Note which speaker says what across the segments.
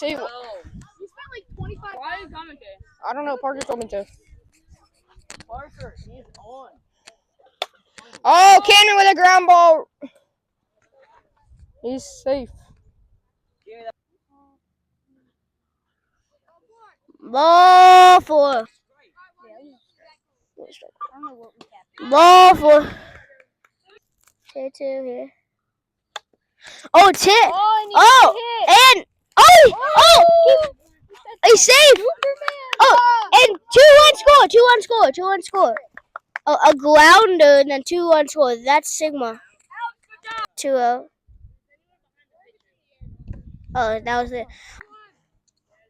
Speaker 1: See,
Speaker 2: You spent like 25.
Speaker 1: why are you commenting?
Speaker 2: I don't know. Parker told me to.
Speaker 1: Parker, he's on.
Speaker 2: Oh, Cannon with a ground ball. He's safe.
Speaker 3: Ball four. Ball four. Here, two, here. Oh, tip. And he's safe. Oh, and 2-1 score. 2-1 score. 2-1 score. Oh, a grounder and then 2-1 score. That's Sigma. 2-0. Oh, that was it.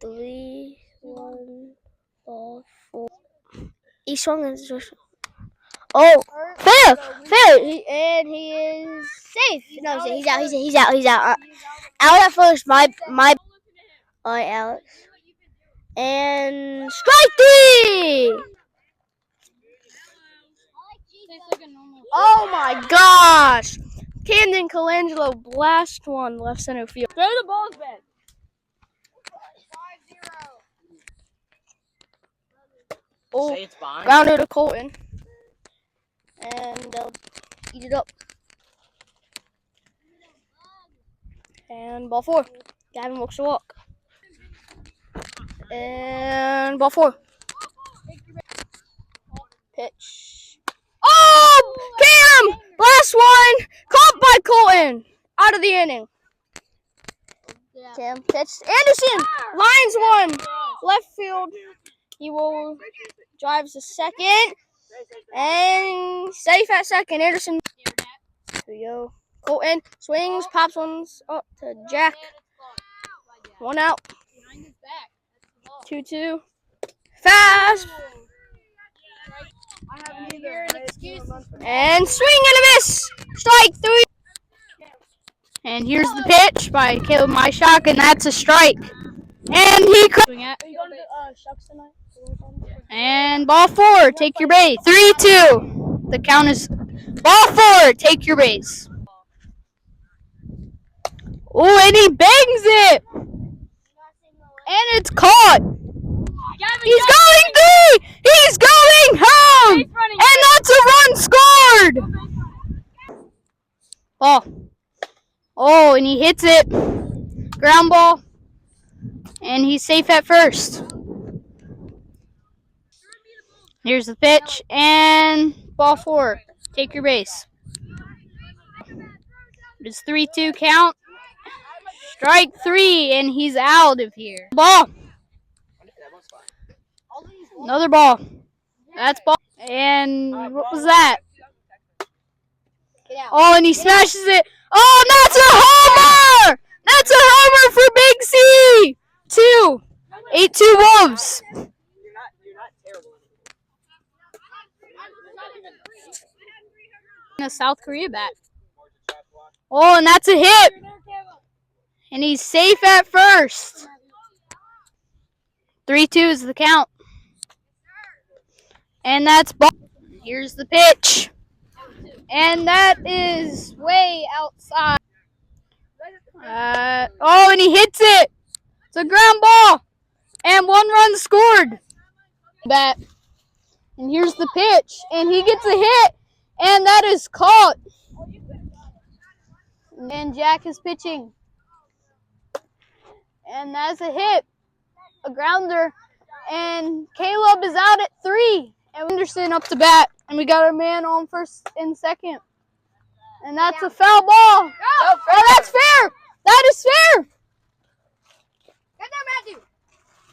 Speaker 3: 3-1 ball 4. He swung and oh, fair. And he is safe. No, he's out. He's out. Out at first. My. All right, Alex. And strike 3.
Speaker 2: Oh my gosh! Camden Colangelo blast one left center field.
Speaker 1: Throw the balls back.
Speaker 2: Oh,
Speaker 1: Say it's behind.
Speaker 2: grounder to Colton. And they'll eat it up. And ball 4. Gavin looks to walk. And ball 4. Pitch. Oh! Cam! Last one! Caught by Colton! Out of the inning. Cam pitch. Anderson! Lines 1. Left field. He will drives to second. And safe at second. Anderson. Here we go. Colton swings, pops ones up to Jack. 1 out. 2-2. Fast. And swing and a miss. Strike 3. And here's the pitch by Caleb Myshak, and that's a strike. And he swing at. And ball 4, take your base. 3-2. The count is ball 4, take your base. Oh, and he bangs it. And it's caught. He's going 3. He's going home. And that's a run scored. Ball. Oh, and he hits it. Ground ball. And he's safe at first. Here's the pitch. And ball 4. Take your base. It's 3-2 count. Strike 3, and he's out of here. Ball. Another ball. That's ball. And what was that? Oh, and he smashes it. Oh, that's a homer! That's a homer for Big C! 2. 8-2 Wolves. A South Korea bat. Oh, and that's a hit. And he's safe at first. 3-2 is the count. And that's ball. Here's the pitch. And that is way outside. Oh, and he hits it. It's a ground ball. And 1 run scored. Bat. And here's the pitch. And he gets a hit. And that is caught. And Jack is pitching. And that's a hit. A grounder. And Caleb is out at 3. And Anderson up to bat. And we got a man on first and second. And that's a foul ball.
Speaker 3: No,
Speaker 2: oh, that's fair. That is fair.
Speaker 3: Get there, Matthew.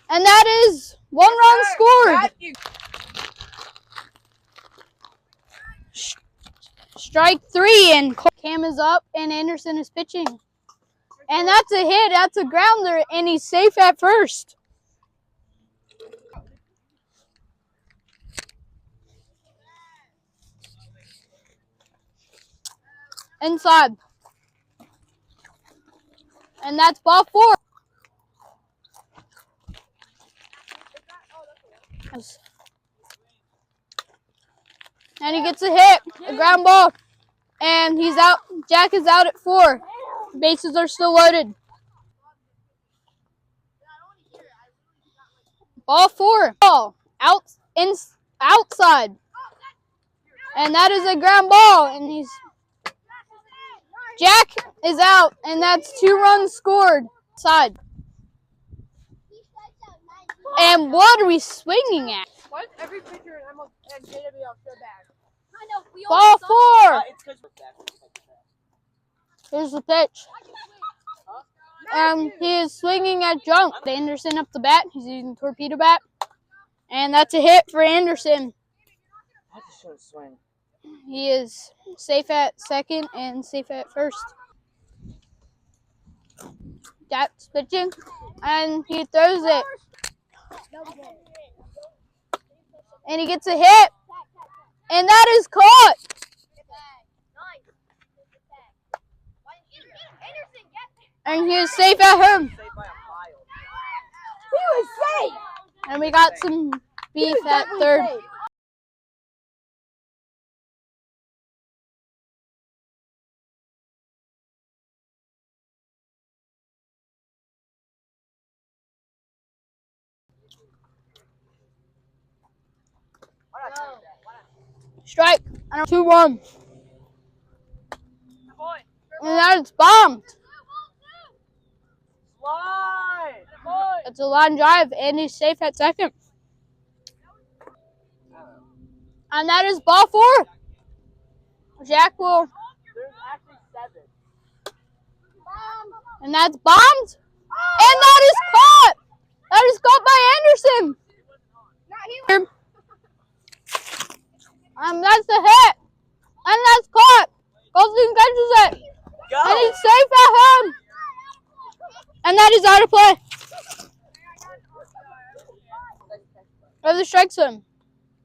Speaker 2: And that is 1 run scored. Strike 3, and Cam is up, and Anderson is pitching. And that's a hit. That's a grounder, and he's safe at first. Inside. And that's ball 4. And he gets a hit, a ground ball. And he's out. Jack is out at 4. Bases are still loaded. Ball 4. Ball outside. And that is a ground ball. And Jack is out. And that's 2 runs scored. Side. And what are we swinging at?
Speaker 1: Why is every pitcher in JWL so bad?
Speaker 2: Ball 4. Here's the pitch. He is swinging at junk. Anderson up the bat. He's using torpedo bat. And that's a hit for Anderson. He is safe at second and safe at first. That's pitching. And he throws it. And he gets a hit. And that is caught. And he is safe at home.
Speaker 1: He was safe.
Speaker 2: And we got some beef at third. Strike. 2-1. And that is bombed. It's a line drive, and he's safe at second. And that is ball 4. Jack will.
Speaker 1: There's actually 7.
Speaker 2: And that's bombed. And that is caught. That is caught by Anderson. That's the hit. And that's caught. Goldstein catches it.
Speaker 1: Go.
Speaker 2: And he's safe at home. And that is out of play. Other strikes him.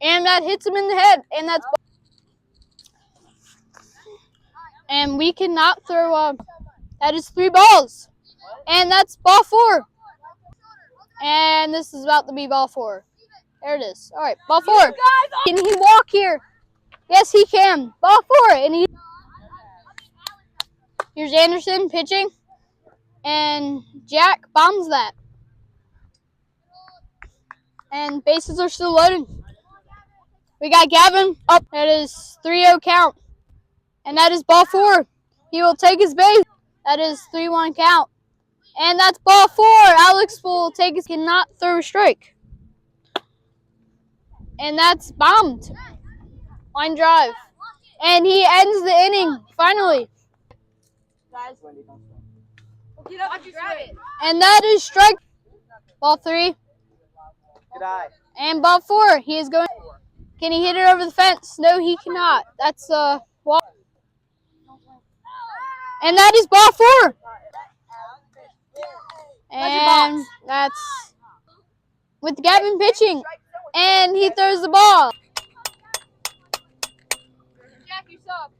Speaker 2: And that hits him in the head. And that's and we cannot throw that is 3 balls. And that's ball 4. And this is about to be ball 4. There it is. All right, ball 4. Can he walk here? Yes, he can. Ball 4. And here's Anderson pitching. And Jack bombs that. And bases are still loaded. We got Gavin up. That is 3-0 count. And that is ball 4. He will take his base. That is 3-1 count. And that's ball 4. Alex will take his cannot throw a strike. And that's bombed. Line drive. And he ends the inning, finally. And that is strike. Ball 3.
Speaker 1: Good eye.
Speaker 2: And ball 4. He is going. Can he hit it over the fence? No, he cannot. That's a walk. And that is ball 4. And that's with Gavin pitching. And he throws the ball.
Speaker 1: Jack, you suck.